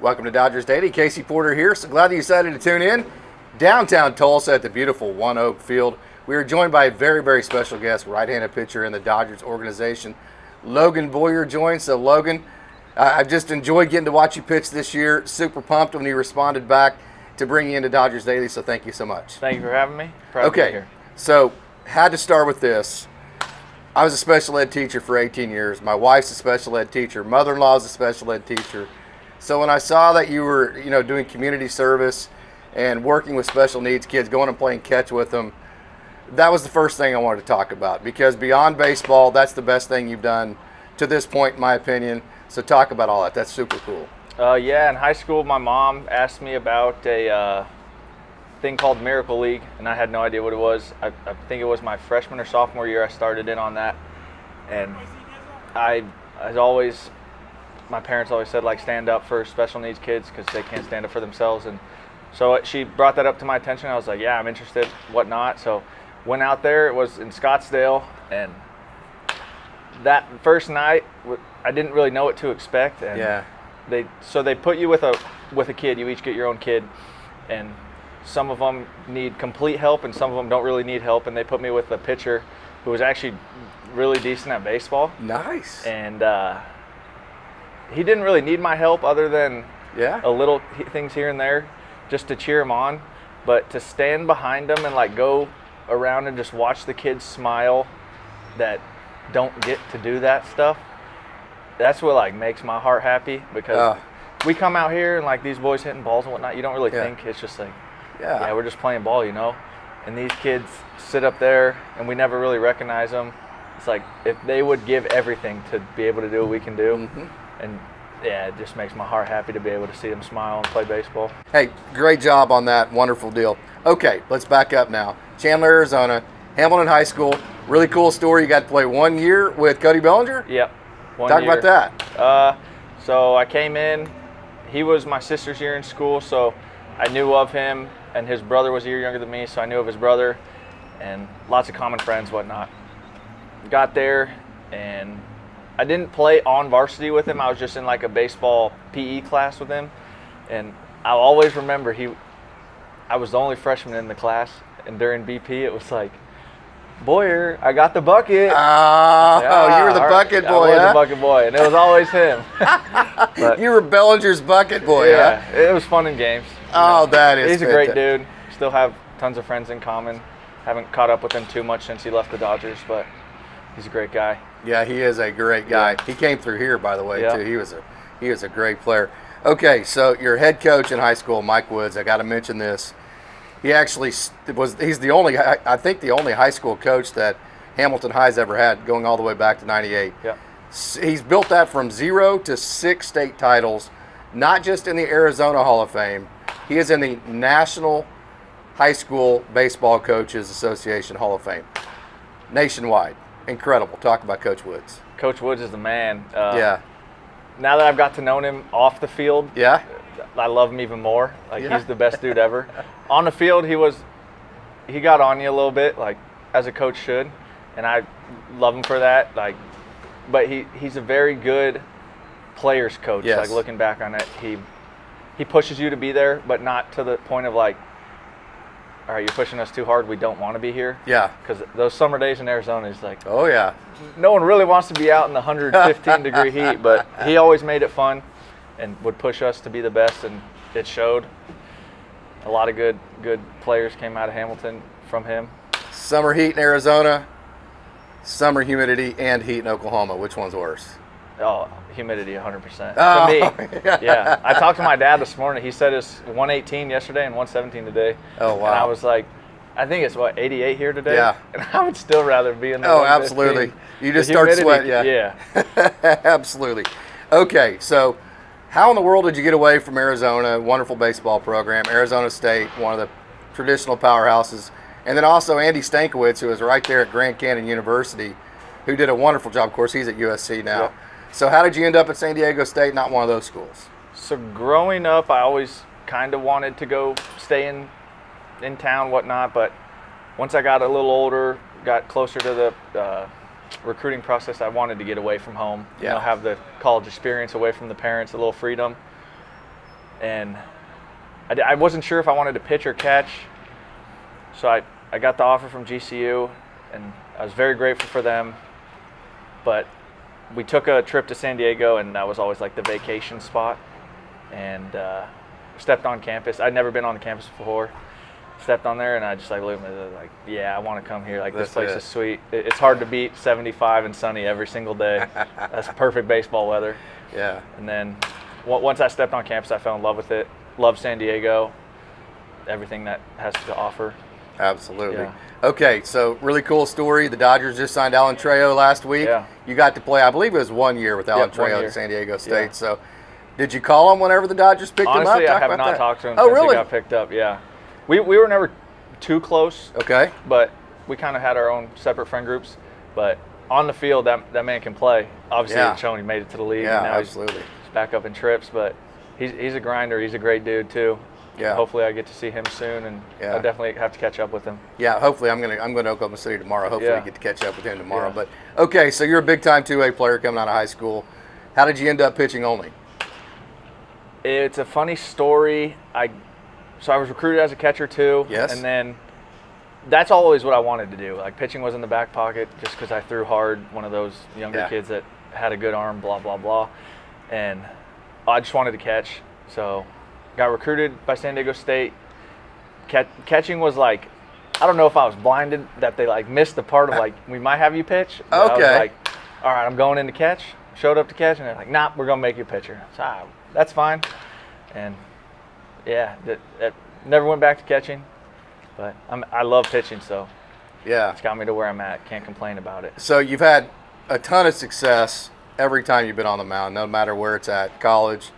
Welcome to Dodgers Daily. Casey Porter here. So glad that you decided to tune in. Downtown Tulsa at the beautiful One Oak Field. We are joined by a very, very special guest, right-handed pitcher in the Dodgers organization. Logan Boyer joins. So Logan, I've just enjoyed getting to watch you pitch this year. Super pumped when you responded back to bring you into Dodgers Daily, so thank you so much. Thank you for having me. Proud to be here. So had to start with this. I was a special ed teacher for 18 years. My wife's a special ed teacher. Mother-in-law's a special ed teacher. So when I saw that you were, doing community service and working with special needs kids, going and playing catch with them, that was the first thing I wanted to talk about, because beyond baseball, that's the best thing you've done to this point, in my opinion. So talk about all that. That's super cool. Yeah, in high school, my mom asked me about a thing called Miracle League, and I had no idea what it was. I think it was my freshman or sophomore year I started in on that, and my parents always said, stand up for special needs kids because they can't stand up for themselves. And so she brought that up to my attention. I was like, yeah, I'm interested, whatnot. So went out there. It was in Scottsdale, and that first night, I didn't really know what to expect. And yeah. They put you with a kid. You each get your own kid, and some of them need complete help, and some of them don't really need help. And they put me with a pitcher who was actually really decent at baseball. Nice. And he didn't really need my help other than a little things here and there just to cheer him on. But to stand behind him and go around and just watch the kids smile that don't get to do that stuff, that's what makes my heart happy, because we come out here and these boys hitting balls and whatnot, you don't really think. It's just yeah, we're just playing ball, and these kids sit up there and we never really recognize them. It's if they would give everything to be able to do what we can do. And yeah, it just makes my heart happy to be able to see them smile and play baseball. Hey, great job on that. Wonderful deal. Okay, let's back up now. Chandler, Arizona, Hamilton High School. Really cool story. You got to play 1 year with Cody Bellinger? Yep. Talk about that. So I came in. He was my sister's year in school, so I knew of him, and his brother was a year younger than me, so I knew of his brother, and lots of common friends, whatnot. Got there, and I didn't play on varsity with him. I was just in a baseball PE class with him, and I'll always remember I was the only freshman in the class, and during BP it was Boyer, I got the bucket. You were the bucket boy, I was the bucket boy, and it was always him. But, you were Bellinger's bucket boy, yeah, huh? It was fun in games. That is He's a great dude. Still have tons of friends in common. Haven't caught up with him too much since he left the Dodgers, but he's a great guy. Yeah, he is a great guy. Yeah. He came through here, by the way, too. He was a great player. Okay, so your head coach in high school, Mike Woods, I got to mention this. He actually he's the only, I think the only high school coach that Hamilton High's ever had, going all the way back to 98. Yeah. He's built that from 0 to 6 state titles, not just in the Arizona Hall of Fame. He is in the National High School Baseball Coaches Association Hall of Fame. Nationwide. Incredible. Talk about Coach Woods. Coach Woods is the man. Yeah. Now that I've got to know him off the field, I love him even more. He's the best dude ever. On the field, he got on you a little bit, as a coach should, and I love him for that. But he's a very good players coach. Yes. Looking back on it, he pushes you to be there, but not to the point of all right, you're pushing us too hard, we don't want to be here. Yeah. Because those summer days in Arizona is oh yeah. No one really wants to be out in the 115 degree heat, but he always made it fun and would push us to be the best, and it showed. A lot of good players came out of Hamilton from him. Summer heat in Arizona, summer humidity, and heat in Oklahoma. Which one's worse? Oh, humidity 100%. To me, yeah. I talked to my dad this morning. He said it's 118 yesterday and 117 today. Oh, wow. And I was like, I think it's 88 here today. Yeah. And I would still rather be in the 115. Absolutely. You just start sweating. Yeah. Absolutely. Okay, so how in the world did you get away from Arizona? Wonderful baseball program. Arizona State, one of the traditional powerhouses. And then also Andy Stankiewicz, who was right there at Grand Canyon University, who did a wonderful job. Of course, he's at USC now. Yep. So how did you end up at San Diego State, not one of those schools? So growing up, I always kind of wanted to go stay in town, whatnot. But once I got a little older, got closer to the recruiting process, I wanted to get away from home. Yeah. Have the college experience away from the parents, a little freedom. and I wasn't sure if I wanted to pitch or catch. So I got the offer from GCU, and I was very grateful for them. But we took a trip to San Diego, and that was always like the vacation spot. And stepped on campus. I'd never been on the campus before. Stepped on there, and I just like looked at it like, yeah, I want to come here. Like, this place is sweet. It's hard to beat 75 and sunny every single day. That's perfect baseball weather. Yeah. And then once I stepped on campus, I fell in love with it. Loved San Diego, everything that has to offer. Absolutely. Yeah. Okay, so really cool story. The Dodgers just signed Alan Trejo last week. Yeah. You got to play, I believe it was 1 year with Alan Yep, 1 Trejo year. at San Diego State. Yeah. So did you call him whenever the Dodgers picked him up? Honestly, I Talk have about not that. talked to him Oh, since really? he got picked up. Yeah. We were never too close. Okay. But we kind of had our own separate friend groups. But on the field, that man can play. Obviously, Yeah. it's shown he made it to the league. Yeah, and now absolutely. He's back up in trips. But he's a grinder. He's a great dude, too. Yeah. Hopefully I get to see him soon, and Yeah. I definitely have to catch up with him. Yeah, hopefully I'm going to Oklahoma City tomorrow. Hopefully Yeah. I get to catch up with him tomorrow. Yeah. But okay, so you're a big time 2A player coming out of high school. How did you end up pitching only? It's a funny story. So I was recruited as a catcher too. Yes. And then that's always what I wanted to do. Like, pitching was in the back pocket just because I threw hard, one of those younger Yeah. kids that had a good arm, blah, blah, blah. And I just wanted to catch. So got recruited by San Diego State. Catching was like, I don't know if I was blinded that they like missed the part of like, we might have you pitch. But Okay. I was like, all right, I'm going in to catch. Showed up to catch, and they're like, nah, we're going to make you a pitcher. So that's fine. And yeah, that never went back to catching. But I love pitching, so Yeah. it's got me to where I'm at. Can't complain about it. So you've had a ton of success every time you've been on the mound, no matter where it's at, college,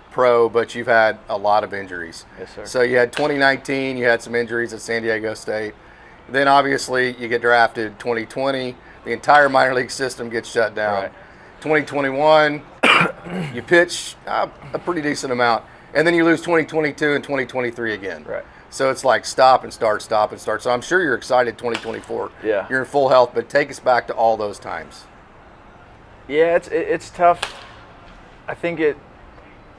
pro, but you've had a lot of injuries. Yes, sir. So you had 2019, you had some injuries at San Diego State. Then obviously you get drafted 2020, the entire minor league system gets shut down. Right. 2021, you pitch a pretty decent amount, and then you lose 2022 and 2023 again. Right. So it's like stop and start, stop and start. So I'm sure you're excited 2024. Yeah. You're in full health, but take us back to all those times. Yeah, it's tough. I think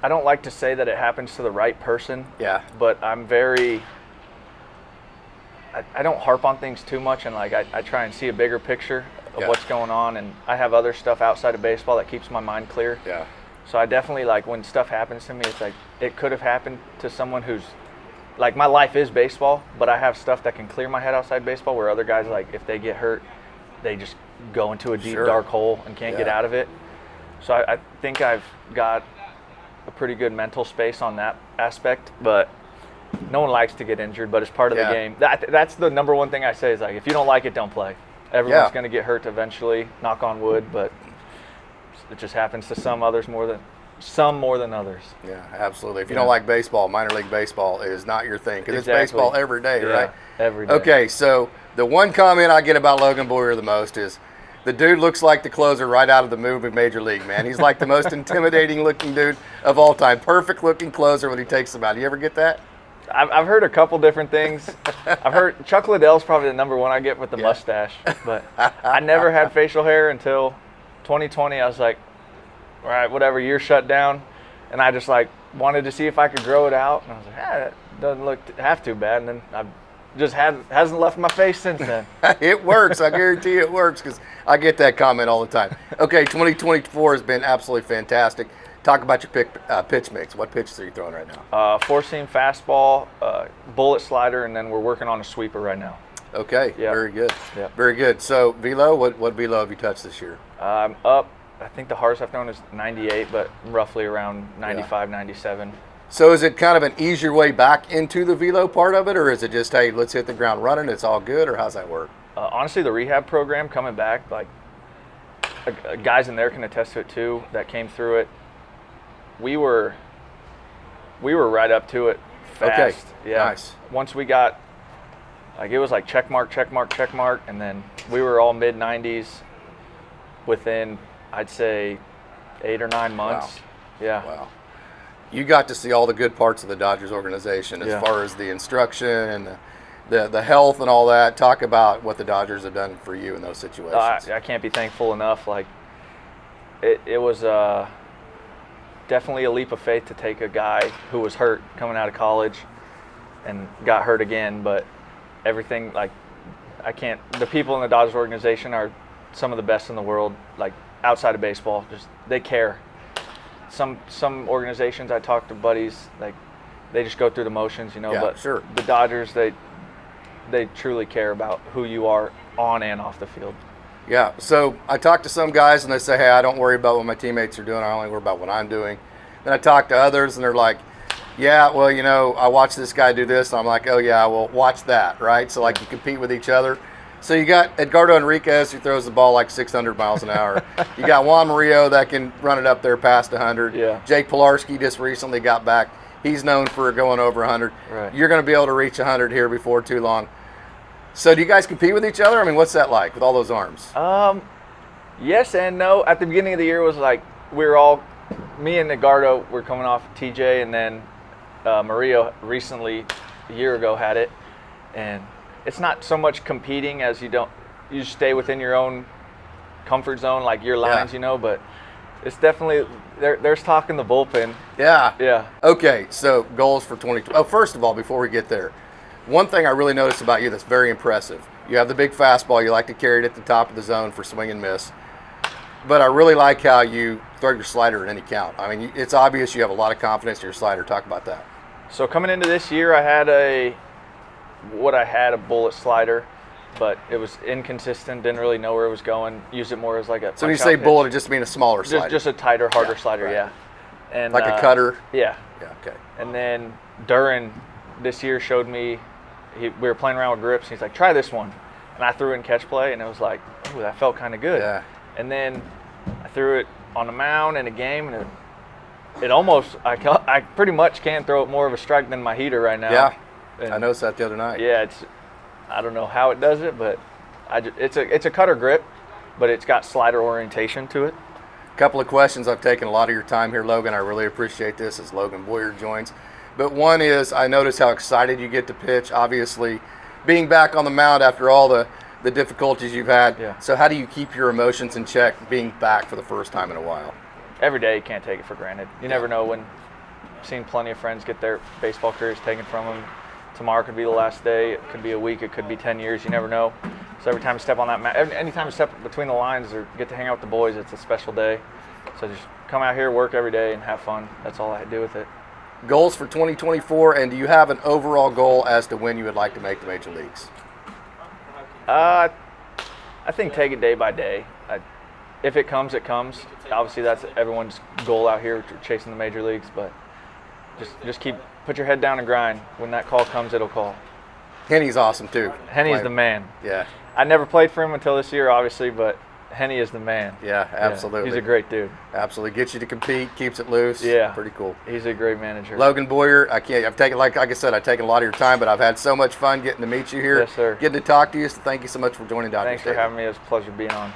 I don't like to say that it happens to the right person. Yeah. But I'm I don't harp on things too much, and like I try and see a bigger picture of Yeah. what's going on, and I have other stuff outside of baseball that keeps my mind clear. Yeah. So I definitely, like, when stuff happens to me, it's like it could have happened to someone who's like, my life is baseball, but I have stuff that can clear my head outside baseball, where other guys, like, if they get hurt, they just go into a deep Sure. dark hole and can't get Yeah. out of it. So I think I've got a pretty good mental space on that aspect, but no one likes to get injured, but it's part of Yeah. the game. That's the number one thing I say is, like, if you don't like it, don't play. Everyone's Yeah. going to get hurt eventually, knock on wood, but it just happens to some more than others. Yeah, absolutely. If you Yeah. don't like baseball, minor league baseball is not your thing, because Exactly. it's baseball every day, Yeah, right? every day. Okay, so the one comment I get about Logan Boyer the most is, the dude looks like the closer right out of the movie Major League, man. He's like the most intimidating looking dude of all time. Perfect looking closer when he takes them out. You ever get that? I've heard a couple different things. I've heard Chuck Liddell's probably the number one I get with the Yeah. mustache, but I never had facial hair until 2020. I was like, all right, whatever, year shut down, and I just like wanted to see if I could grow it out, and I was like, that doesn't look half too bad, and then I just hasn't left my face since then. It works. I guarantee you it works, because I get that comment all the time. Okay, 2024 has been absolutely fantastic. Talk about your pitch mix. What pitches are you throwing right now? Four-seam fastball, bullet slider, and then we're working on a sweeper right now. Okay, Yeah. very good. Yeah. Very good. So velo, what velo have you touched this year? I'm up. I think the hardest I've thrown is 98, but roughly around 95, 97. So is it kind of an easier way back into the velo part of it, or is it just, hey, let's hit the ground running, it's all good, or how's that work? Honestly, the rehab program coming back, like, guys in there can attest to it too that came through it. We were right up to it fast. Okay, Yeah. nice. Once we got, like, it was like check mark, check mark, check mark, and then we were all mid 90s within, I'd say, 8 or 9 months. Wow. Yeah. Wow. You got to see all the good parts of the Dodgers organization as Yeah. far as the instruction and the health and all that. Talk about what the Dodgers have done for you in those situations. I can't be thankful enough. Like, it was definitely a leap of faith to take a guy who was hurt coming out of college and got hurt again, but everything, like, the people in the Dodgers organization are some of the best in the world, like, outside of baseball. Just, they care. Some organizations, I talk to buddies, like, they just go through the motions, Yeah, but sure. The Dodgers, they truly care about who you are on and off the field. Yeah, so I talk to some guys and they say, hey, I don't worry about what my teammates are doing. I only worry about what I'm doing. Then I talk to others and they're like, yeah, well, I watch this guy do this. And I'm like, oh, yeah, well, watch that, right? So, like, you compete with each other. So you got Edgardo Enriquez, who throws the ball like 600 miles an hour. You got Juan Murillo that can run it up there past 100. Yeah. Jake Pilarski just recently got back. He's known for going over 100. Right. You're going to be able to reach 100 here before too long. So do you guys compete with each other? I mean, what's that like with all those arms? Yes and no. At the beginning of the year, it was like me and Edgardo were coming off TJ, and then Murillo recently, a year ago, had it. And it's not so much competing as you stay within your own comfort zone, like your lines, but it's definitely, there's talk in the bullpen. Yeah. Yeah. Okay, so goals for 2020. Oh, first of all, before we get there, one thing I really noticed about you that's very impressive, you have the big fastball. You like to carry it at the top of the zone for swing and miss. But I really like how you throw your slider at any count. I mean, it's obvious you have a lot of confidence in your slider. Talk about that. So coming into this year, I had a bullet slider, but it was inconsistent. Didn't really know where it was going. Used it more as like a. So when you say bullet, it just mean a smaller slider. Just a tighter, harder slider, right. yeah. And like a cutter. Yeah. Yeah. Okay. And then Duran this year showed me. We were playing around with grips. And he's like, try this one, and I threw in catch play, and it was like, oh, that felt kind of good. Yeah. And then I threw it on the mound in a game, and it almost, I pretty much can throw it more of a strike than my heater right now. Yeah, and I noticed that the other night. Yeah, I don't know how it does it, but it's a cutter grip, but it's got slider orientation to it. A couple of questions. I've taken a lot of your time here, Logan. I really appreciate this as Logan Boyer joins. But one is, I notice how excited you get to pitch, obviously, being back on the mound after all the difficulties you've had. Yeah. So how do you keep your emotions in check being back for the first time in a while? Every day, you can't take it for granted. You never know when. I've seen plenty of friends get their baseball careers taken from them. Tomorrow could be the last day. It could be a week. It could be 10 years. You never know. So every time you step on that mat, anytime you step between the lines or get to hang out with the boys, it's a special day. So just come out here, work every day, and have fun. That's all I do with it. Goals for 2024, and do you have an overall goal as to when you would like to make the major leagues? I think take it day by day. If it comes, it comes. Obviously, that's everyone's goal out here, chasing the major leagues. But just put your head down and grind. When that call comes, it'll call. Henny's awesome too. Henny's the man. Yeah. I never played for him until this year, obviously, but Henny is the man. Yeah, absolutely. He's a great dude. Absolutely. Gets you to compete, keeps it loose. Yeah. Pretty cool. He's a great manager. Logan Boyer, I've taken, like I said, I've taken a lot of your time, but I've had so much fun getting to meet you here. Yes, sir. Getting to talk to you. So thank you so much for joining Dodgers. Thanks for having me. It was a pleasure being on.